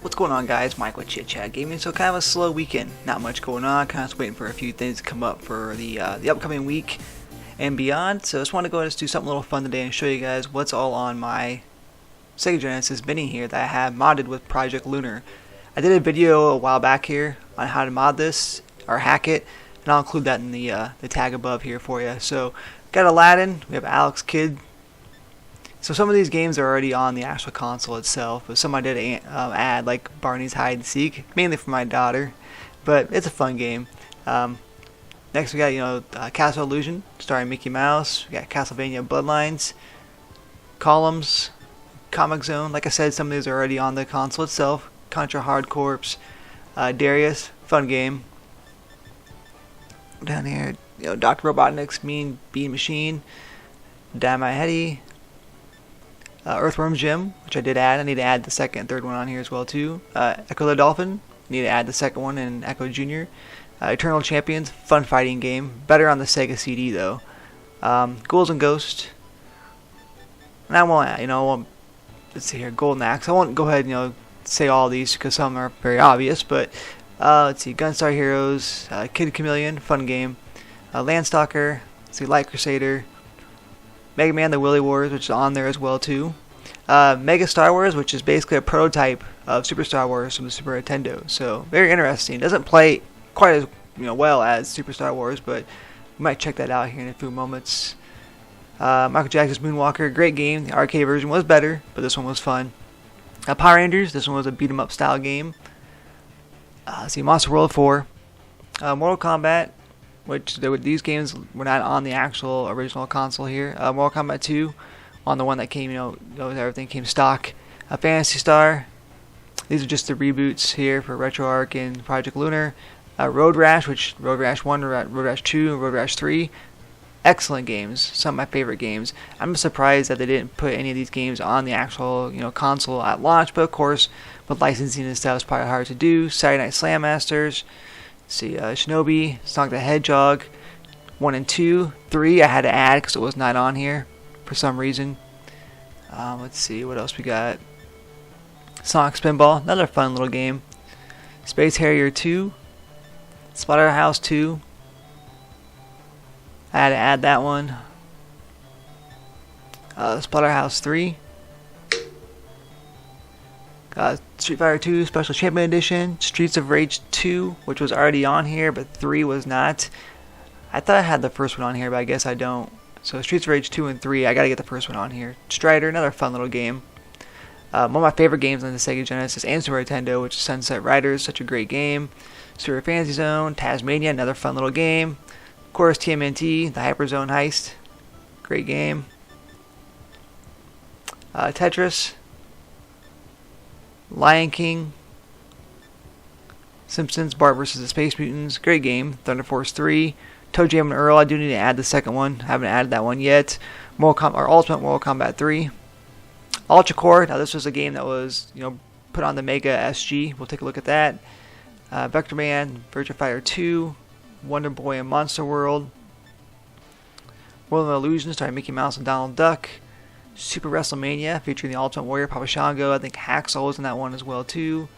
What's going on, guys? Mike with Chit Chat Gaming. So kind of a slow weekend, not much going on. Kind of waiting for a few things to come up for the upcoming week and beyond. So I just want to go ahead and do something a little fun today and show you guys what's all on my Sega Genesis mini here that I have modded with Project Lunar. I did a video a while back here on how to mod this or hack it, and I'll include that in the tag above here for you. So got Aladdin, we have Alex Kidd. So some of these games are already on the actual console itself, but some I did add, like Barney's Hide and Seek, mainly for my daughter, but it's a fun game. Next we got Castle Illusion, starring Mickey Mouse. We got Castlevania Bloodlines, Columns, Comic Zone. Like I said, some of these are already on the console itself. Contra Hard Corps, Darius, fun game. Down here, Dr. Robotnik's Mean Bean Machine, Dynamite Heady. Earthworm Jim, which I did add. I need to add the second and third one on here as well too. Echo the Dolphin, need to add the second one in Echo Jr. Eternal Champions, fun fighting game. Better on the Sega CD though. Ghouls and Ghosts. And I won't, let's see here, Golden Axe. I won't go ahead and say all these because some are very obvious, but let's see, Gunstar Heroes, Kid Chameleon, fun game. Landstalker, let's see, Light Crusader. Mega Man the Willy Wars, which is on there as well too. Mega Star Wars, which is basically a prototype of Super Star Wars from the Super Nintendo. So very interesting. Doesn't play quite as well as Super Star Wars, but we might check that out here in a few moments. Michael Jackson's Moonwalker, great game. The arcade version was better, but this one was fun. Power Rangers, this one was a beat 'em up style game. Let's see, Monster World 4. Mortal Kombat, which these games were not on the actual original console here. Mortal Kombat 2 on the one that came, everything came stock. Phantasy Star, these are just the reboots here for RetroArch and Project Lunar. Road Rash, which Road Rash 1, Road Rash 2, and Road Rash 3. Excellent games, some of my favorite games. I'm surprised that they didn't put any of these games on the actual console at launch, but of course with licensing and stuff it's probably hard to do. Saturday Night Slam Masters. See, Shinobi, Sonic the Hedgehog, 1 and 2. 3 I had to add because it was not on here for some reason. Let's see, what else we got? Sonic Spinball, another fun little game. Space Harrier 2. Splatterhouse 2. I had to add that one. Splatterhouse 3. Street Fighter 2 Special Champion Edition, Streets of Rage 2, which was already on here, but 3 was not. I thought I had the first one on here, but I guess I don't. So Streets of Rage 2 and 3, I gotta get the first one on here. Strider, another fun little game. One of my favorite games on the Sega Genesis and Super Nintendo, which is Sunset Riders, such a great game. Super Fantasy Zone, Tasmania, another fun little game. Of course, TMNT, the Hyper Zone Heist, great game. Tetris. Lion King, Simpsons, Bart vs. the Space Mutants, great game. Thunder Force 3, Toe Jam and Earl, I do need to add the second one, haven't added that one yet. Ultimate Mortal Kombat 3. Ultra Core, now this was a game that was put on the Mega SG, we'll take a look at that. Vector Man, Virtua Fighter 2, Wonder Boy and Monster World. World of Illusion, starring Mickey Mouse and Donald Duck. Super WrestleMania, featuring the Ultimate Warrior, Papa Shango. I think Hacksaw was in that one as well too.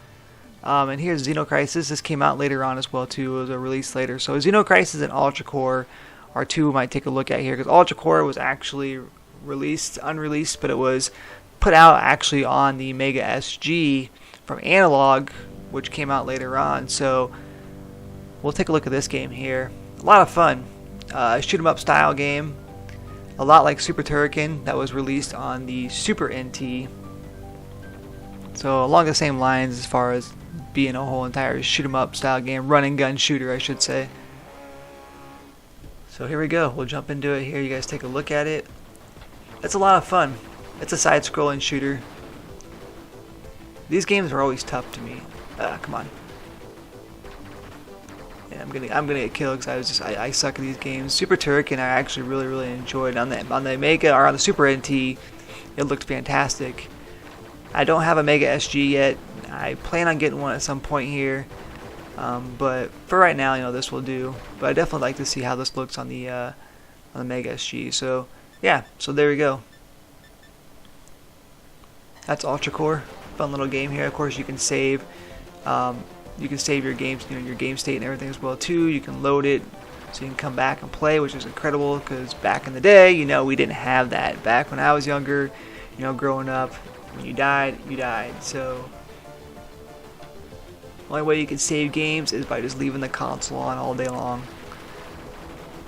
And here's Xenocrisis. This came out later on as well too. It was a release later. So Xenocrisis and Ultra Core are two we might take a look at here, because Ultra Core was actually unreleased, but it was put out actually on the Mega SG from Analog, which came out later on. So we'll take a look at this game here. A lot of fun. Shoot 'em up style game. A lot like Super Turrican that was released on the Super NT. So along the same lines as far as being a whole entire shoot 'em up style game, run and gun shooter I should say. So here we go, we'll jump into it here, you guys take a look at it. It's a lot of fun. It's a side scrolling shooter. These games are always tough to me. Come on. Yeah, I'm gonna get killed because I suck at these games. Super Turrican I actually really enjoyed on the Mega or on the Super NT. It looked fantastic. I don't have a Mega SG yet. I plan on getting one at some point here, but for right now, this will do. But I definitely like to see how this looks on the Mega SG. So yeah, so there we go. That's Ultra Core. fun little game here. Of course, you can save. You can save your games, your game state and everything as well too. You can load it so you can come back and play, which is incredible because back in the day, we didn't have that. Back when I was younger, growing up, when you died, you died. So the only way you can save games is by just leaving the console on all day long.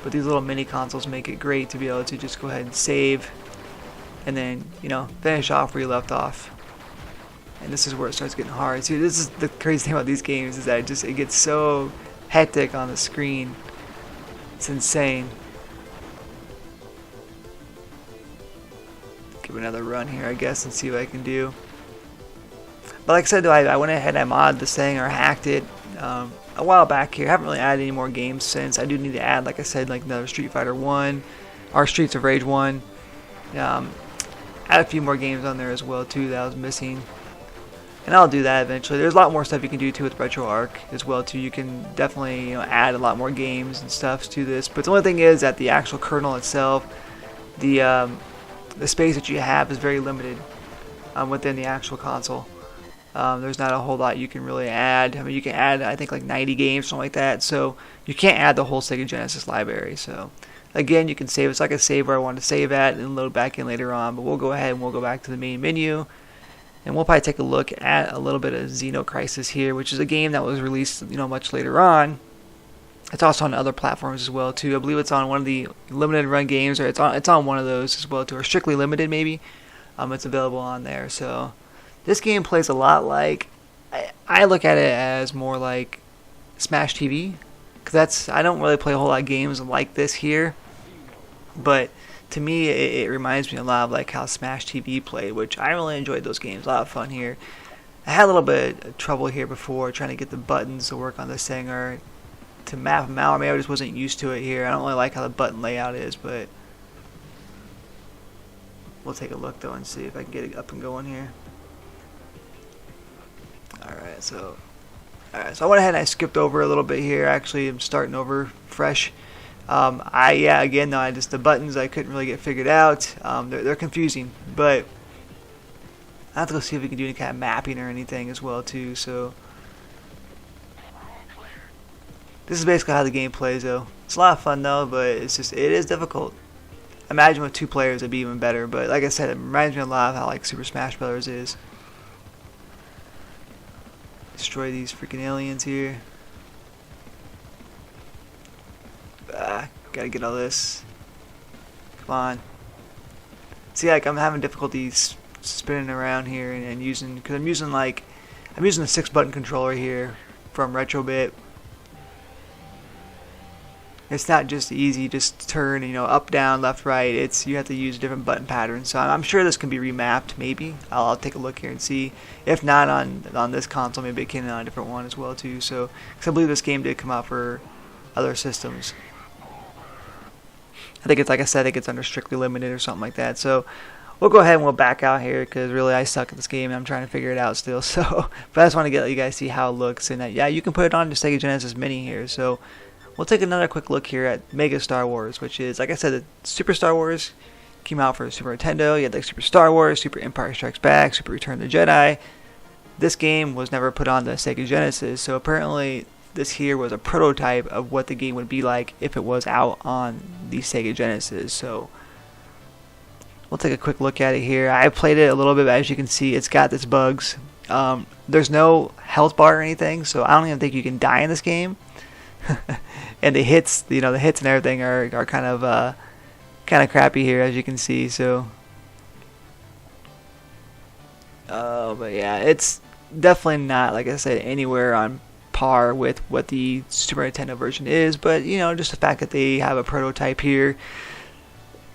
But these little mini consoles make it great to be able to just go ahead and save and then, finish off where you left off. And this is where it starts getting hard. See, this is the crazy thing about these games is that it gets so hectic on the screen. It's insane. Give it another run here, I guess, and see what I can do. But like I said, though, I went ahead and I modded this thing or hacked it a while back here. I haven't really added any more games since. I do need to add, like I said, like another Street Fighter 1 or Streets of Rage 1. Add a few more games on there as well, too, that I was missing. And I'll do that eventually. There's a lot more stuff you can do too with RetroArch as well too. You can definitely add a lot more games and stuff to this. But the only thing is that the actual kernel itself, the space that you have is very limited within the actual console. There's not a whole lot you can really add. I mean, you can add I think like 90 games, something like that. So you can't add the whole Sega Genesis library. So again, you can save it. So I can save where I want to save at and load back in later on. But we'll go ahead and we'll go back to the main menu. And we'll probably take a look at a little bit of Xenocrisis here, which is a game that was released, much later on. It's also on other platforms as well too. I believe it's on one of the limited run games, or it's on one of those as well too, or strictly limited maybe. It's available on there. So this game plays a lot like I look at it as more like Smash TV, because I don't really play a whole lot of games like this here, but to me, it reminds me a lot of like how Smash TV played, which I really enjoyed those games. A lot of fun here. I had a little bit of trouble here before trying to get the buttons to work on this thing or to map them out. Maybe I just wasn't used to it here. I don't really like how the button layout is, but we'll take a look though and see if I can get it up and going here. Alright, so I went ahead and I skipped over a little bit here. Actually, I'm starting over fresh. Again, though, the buttons I couldn't really get figured out. They're confusing, but I have to go see if we can do any kind of mapping or anything as well too. So this is basically how the game plays, though. It's a lot of fun though, but it is difficult. Imagine with 2 players it'd be even better. But like I said, it reminds me a lot of how like Super Smash Bros. Is. Destroy these freaking aliens here. Gotta get all this. Come on. See, like I'm having difficulties spinning around here and using, because I'm using the 6-button controller here from Retrobit. It's not just easy, just turn, up, down, left, right. You have to use different button patterns. So I'm sure this can be remapped. Maybe I'll take a look here and see. If not on this console, maybe it can on a different one as well too. So, because I believe this game did come out for other systems. I think it's, like I said, I think it's under strictly limited or something like that. So we'll go ahead and we'll back out here because really I suck at this game and I'm trying to figure it out still. So, but I just want to let you guys see how it looks, and that you can put it on the Sega Genesis Mini here. So we'll take another quick look here at Mega Star Wars, which is, like I said, the Super Star Wars came out for Super Nintendo. You had like Super Star Wars, Super Empire Strikes Back, Super Return of the Jedi. This game was never put on the Sega Genesis, so apparently this here was a prototype of what the game would be like if it was out on the Sega Genesis. So we'll take a quick look at it here. I played it a little bit, but as you can see, it's got its bugs. There's no health bar or anything, so I don't even think you can die in this game. And the hits, the hits and everything are kind of crappy here, as you can see. So, but yeah, it's definitely not, like I said, anywhere on par with what the Super Nintendo version is, but just the fact that they have a prototype here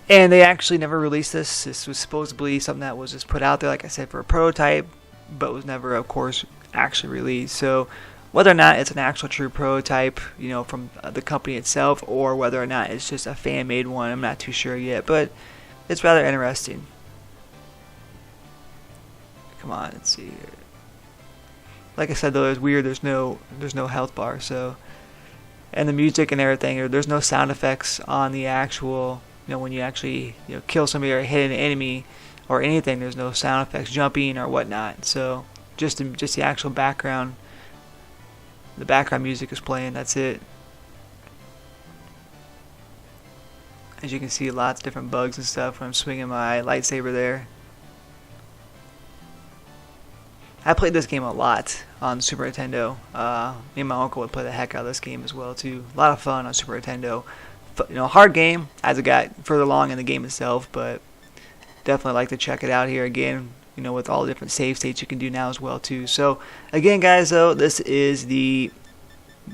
and they actually never released this. This was supposedly something that was just put out there, like I said, for a prototype, but was never, of course, actually released. So whether or not it's an actual true prototype, from the company itself, or whether or not it's just a fan-made one, I'm not too sure yet, but it's rather interesting. Come on, let's see here. Like I said, though, it's weird. There's no health bar. So, and the music and everything. There's no sound effects on the actual. When you actually kill somebody or hit an enemy or anything. There's no sound effects, jumping or whatnot. So, just the actual background. The background music is playing. That's it. As you can see, lots of different bugs and stuff when I'm swinging my lightsaber there. I played this game a lot on Super Nintendo. Me and my uncle would play the heck out of this game as well too. A lot of fun on Super Nintendo. Hard game as it got further along in the game itself, but definitely like to check it out here again. With all the different save states you can do now as well too. So again, guys, though, this is the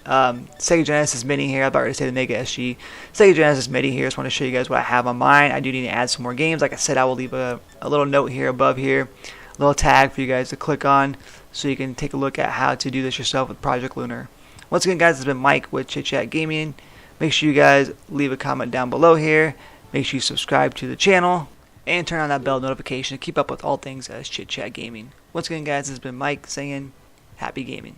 Sega Genesis Mini here. I'm about to say the Mega SG. Sega Genesis Mini here. Just want to show you guys what I have on mine. I do need to add some more games. Like I said, I will leave a little note here above here. A little tag for you guys to click on so you can take a look at how to do this yourself with Project Lunar. Once again, guys, this has been Mike with Chit Chat Gaming. Make sure you guys leave a comment down below here. Make sure you subscribe to the channel and turn on that bell notification to keep up with all things as Chit Chat Gaming. Once again, guys, this has been Mike saying happy gaming.